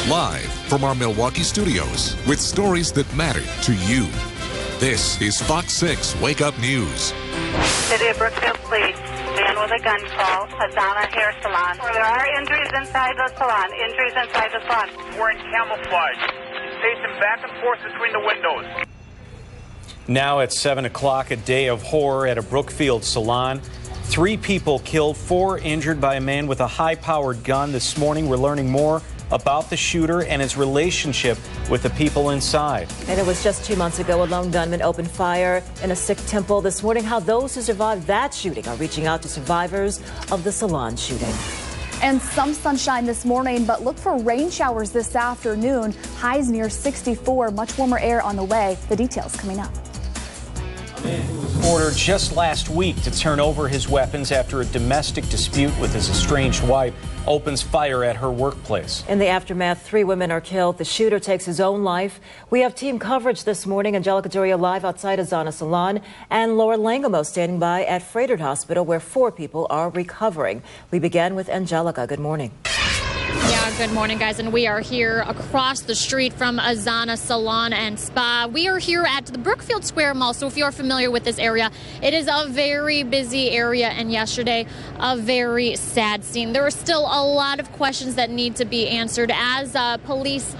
live from our Milwaukee studios with stories that matter to you. This is Fox 6 Wake Up News. City of Brookfield Police, man with a gun call, Azana Hair Salon. There are injuries inside the salon, We're in camouflage. He's pacing back and forth between the windows. Now at 7 o'clock, a day of horror at a Brookfield salon. 3 people killed, 4 injured by a man with a high-powered gun. This morning, we're learning more about the shooter and his relationship with the people inside. And it was just 2 months ago, a lone gunman opened fire in a Sikh temple. This morning, how those who survived that shooting are reaching out to survivors of the salon shooting. And some sunshine this morning, but look for rain showers this afternoon. Highs near 64, much warmer air on the way. The details coming up. A man who was ordered just last week to turn over his weapons after a domestic dispute with his estranged wife opens fire at her workplace. In the aftermath, 3 women are killed. The shooter takes his own life. We have team coverage this morning. Angelica Doria live outside Azana Salon, and Laura Langamo standing by at Freighted Hospital, where 4 people are recovering. We begin with Angelica. Good morning. Yeah, good morning, guys. And we are here across the street from Azana Salon and Spa. We are here at the Brookfield Square Mall. So if you're familiar with this area, it is a very busy area. And yesterday, a very sad scene. There are still a lot of questions that need to be answered as police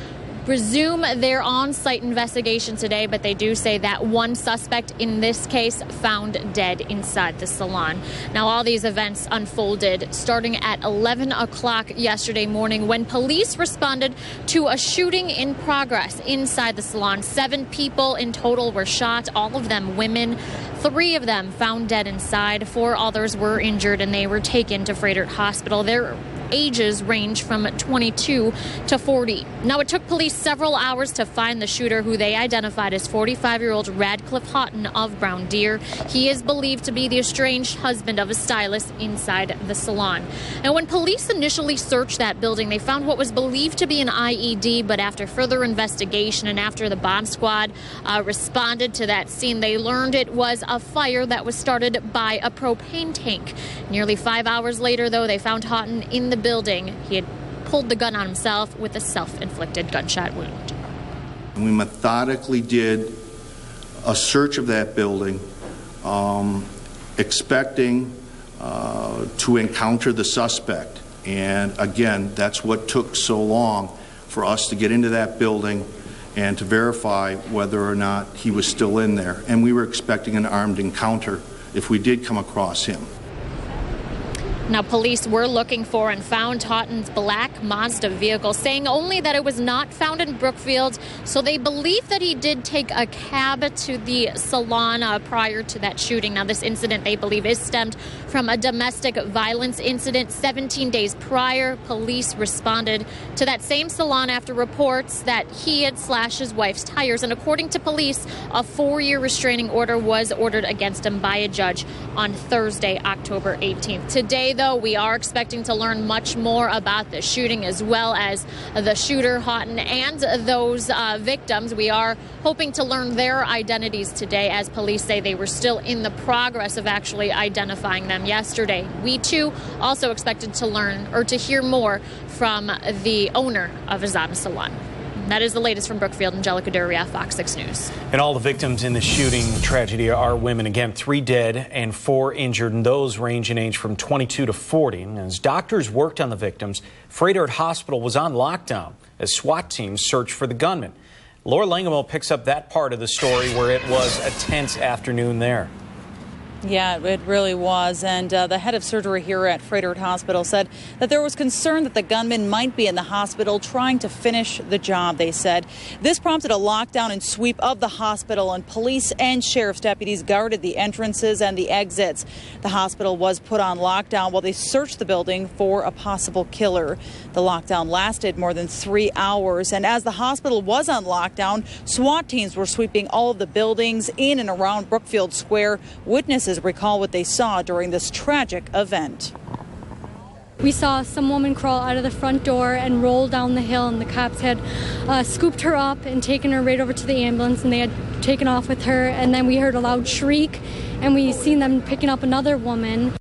resume their on-site investigation today, but they do say that one suspect in this case found dead inside the salon. Now, all these events unfolded starting at 11 o'clock yesterday morning when police responded to a shooting in progress inside the salon. 7 people in total were shot, all of them women. 3 of them found dead inside. 4 others were injured, and they were taken to Freighted Hospital. Their ages range from 22 to 40. Now, it took police several hours to find the shooter, who they identified as 45-year-old Radcliffe Houghton of Brown Deer. He is believed to be the estranged husband of a stylist inside the salon. Now, when police initially searched that building, they found what was believed to be an IED, but after further investigation and after the bomb squad responded to that scene, they learned it was a fire that was started by a propane tank. Nearly 5 hours later, though, they found Houghton in the building. He had pulled the gun on himself with a self-inflicted gunshot wound. We methodically did a search of that building, expecting to encounter the suspect. And again, that's what took so long for us to get into that building and to verify whether or not he was still in there. And we were expecting an armed encounter if we did come across him. Now, police were looking for and found Houghton's black Mazda vehicle, saying only that it was not found in Brookfield. So they believe that he did take a cab to the salon prior to that shooting. Now, this incident, they believe, is stemmed from a domestic violence incident 17 days prior. Police responded to that same salon after reports that he had slashed his wife's tires. And according to police, a 4-year restraining order was ordered against him by a judge on Thursday, October 18th. Today, though, we are expecting to learn much more about the shooting, as well as the shooter, Houghton, and those victims. We are hoping to learn their identities today, as police say they were still in the progress of actually identifying them yesterday. We, too, also expected to learn or to hear more from the owner of Azana Salon. That is the latest from Brookfield. Angelica Doria, Fox 6 News. And all the victims in the shooting tragedy are women. Again, 3 dead and 4 injured, and those range in age from 22 to 40. And as doctors worked on the victims, Freighted Hospital was on lockdown as SWAT teams searched for the gunman. Laura Langamo picks up that part of the story where it was a tense afternoon there. Yeah, it really was. And the head of surgery here at Freighted Hospital said that there was concern that the gunman might be in the hospital trying to finish the job, they said. This prompted a lockdown and sweep of the hospital, and police and sheriff's deputies guarded the entrances and the exits. The hospital was put on lockdown while they searched the building for a possible killer. The lockdown lasted more than 3 hours, and as the hospital was on lockdown, SWAT teams were sweeping all of the buildings in and around Brookfield Square. Witnesses recall what they saw during this tragic event. We saw some woman crawl out of the front door and roll down the hill, and the cops had scooped her up and taken her right over to the ambulance, and they had taken off with her. And then we heard a loud shriek, and we seen them picking up another woman.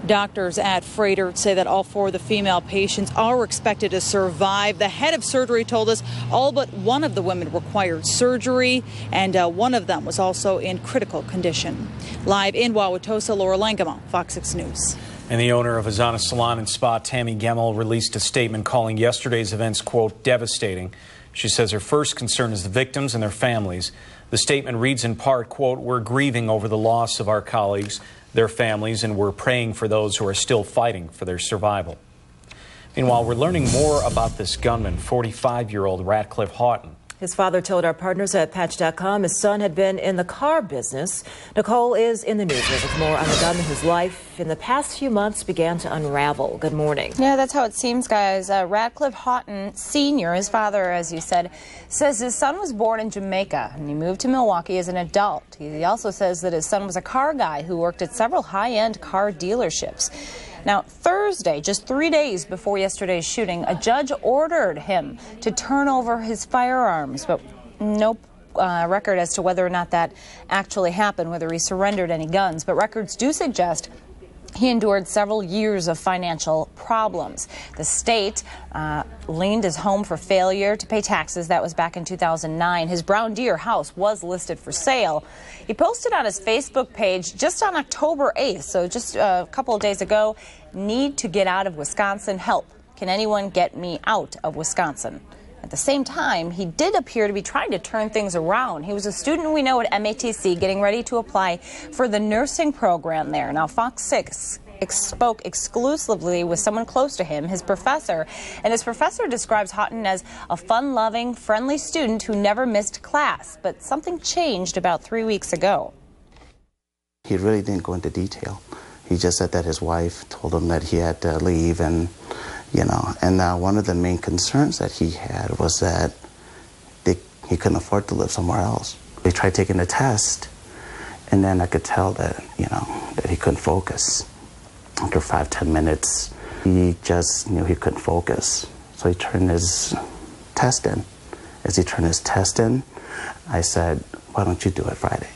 Doctors at Frederick say that all 4 of the female patients are expected to survive. The head of surgery told us all but one of the women required surgery, and one of them was also in critical condition. Live in Wauwatosa, Laura Langamo, Fox 6 News. And the owner of Azana Salon and Spa, Tammy Gemmel, released a statement calling yesterday's events, quote, devastating. She says her first concern is the victims and their families. The statement reads in part, quote, we're grieving over the loss of our colleagues, their families, and we're praying for those who are still fighting for their survival. Meanwhile, we're learning more about this gunman, 45-year-old Ratcliffe Houghton. His father told our partners at Patch.com his son had been in the car business. Nicole is in the news with more on the gunman whose life in the past few months began to unravel. Good morning. Yeah, that's how it seems, guys. Ratcliffe Houghton Sr., his father, as you said, says his son was born in Jamaica and he moved to Milwaukee as an adult. He also says that his son was a car guy who worked at several high-end car dealerships. Now, Thursday, just 3 days before yesterday's shooting, a judge ordered him to turn over his firearms, but no record as to whether or not that actually happened, whether he surrendered any guns. But records do suggest he endured several years of financial problems. The state liened his home for failure to pay taxes. That was back in 2009. His Brown Deer house was listed for sale. He posted on his Facebook page just on October 8th, so just a couple of days ago, need to get out of Wisconsin. Help. Can anyone get me out of Wisconsin? At the same time, he did appear to be trying to turn things around. He was a student we know at MATC getting ready to apply for the nursing program there. Now, Fox 6 spoke exclusively with someone close to him, his professor, and his professor describes Houghton as a fun-loving, friendly student who never missed class. But something changed about 3 weeks ago. He really didn't go into detail. He just said that his wife told him that he had to leave, and one of the main concerns that he had was that he couldn't afford to live somewhere else. They tried taking a test, and then I could tell that, that he couldn't focus. After 5-10 minutes, he just knew he couldn't focus. So he turned his test in. As he turned his test in, I said, why don't you do it Friday?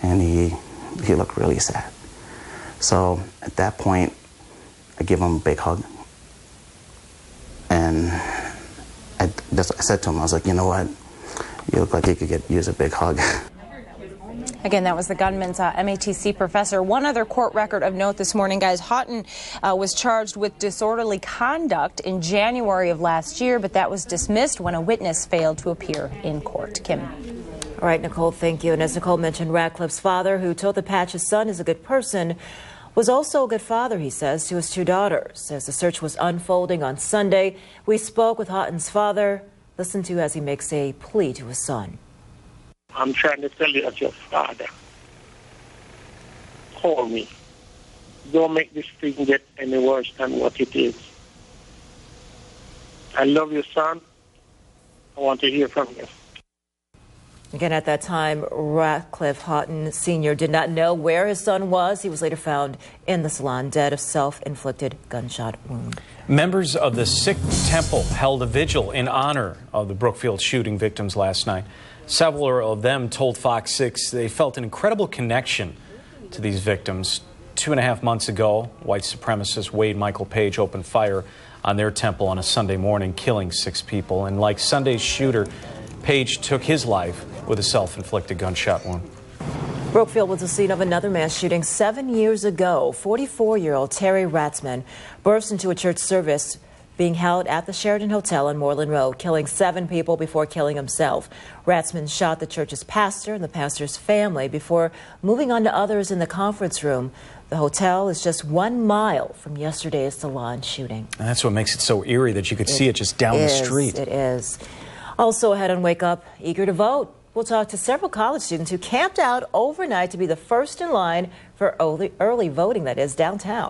And he looked really sad. So at that point, I gave him a big hug. And I said to him, I was like, you know what? You look like you could use a big hug. Again, that was the gunman's MATC professor. One other court record of note this morning, guys. Houghton was charged with disorderly conduct in January of last year, but that was dismissed when a witness failed to appear in court. Kim. All right, Nicole, thank you. And as Nicole mentioned, Ratcliffe's father, who told the Patch his son is a good person, was also a good father, he says, to his 2 daughters. As the search was unfolding on Sunday, we spoke with Houghton's father. Listen to as he makes a plea to his son. I'm trying to tell you as your father. Call me. Don't make this thing get any worse than what it is. I love you, son. I want to hear from you. Again, at that time, Ratcliffe Houghton Sr. did not know where his son was. He was later found in the salon, dead of self-inflicted gunshot wound. Members of the Sikh temple held a vigil in honor of the Brookfield shooting victims last night. Several of them told Fox 6 they felt an incredible connection to these victims. 2.5 months ago, white supremacist Wade Michael Page opened fire on their temple on a Sunday morning, killing 6 people. And like Sunday's shooter, Page took his life with a self-inflicted gunshot wound. Brookfield was the scene of another mass shooting 7 years ago. 44-year-old Terry Ratzman burst into a church service being held at the Sheraton Hotel on Moreland Road, killing 7 people before killing himself. Ratzman shot the church's pastor and the pastor's family before moving on to others in the conference room. The hotel is just 1 mile from yesterday's salon shooting. And that's what makes it so eerie that you could see it just down the street. It is. Also ahead on Wake Up, eager to vote. We'll talk to several college students who camped out overnight to be the first in line for early voting, that is, downtown.